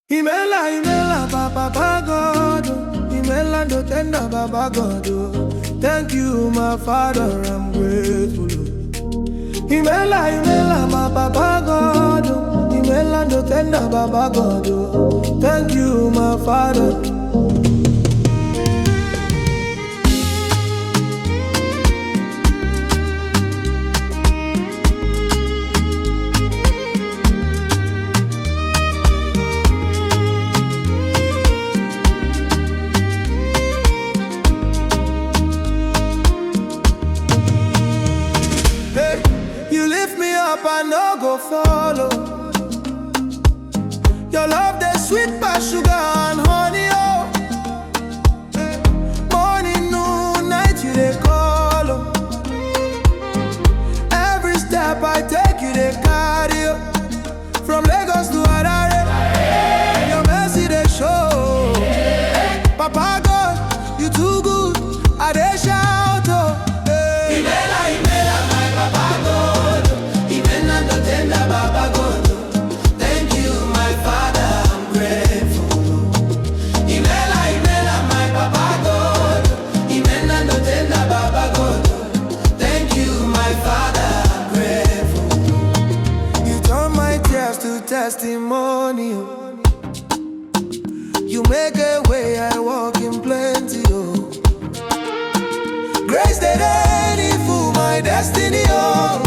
Imela, Imela, Papa God. Imela, Ndotenda, Papa God. Thank you, my Father, I'm grateful. Imela, Imela, Papa God. Imela, Ndotenda, Papa God. Thank you, my Father. You lift me up, I no go follow. Your love, they sweet past sugar and honey, oh. Morning, noon, night, you they call, oh. Every step I take, you they carry, oh. From Lagos to Harare, your mercy they show. Papa God, you too good, I they shout, oh. Imela, Imela, my Papa God. Imela, Ndotenda, Papa God. Thank you, my Father, I'm grateful. Imela, Imela, my Papa God. Imela, Ndotenda, Papa God. Thank you, my Father, I'm grateful. You turn my tears to testimony, oh. You make a way, I walk in plenty, oh. Grace that any fool my destiny, oh.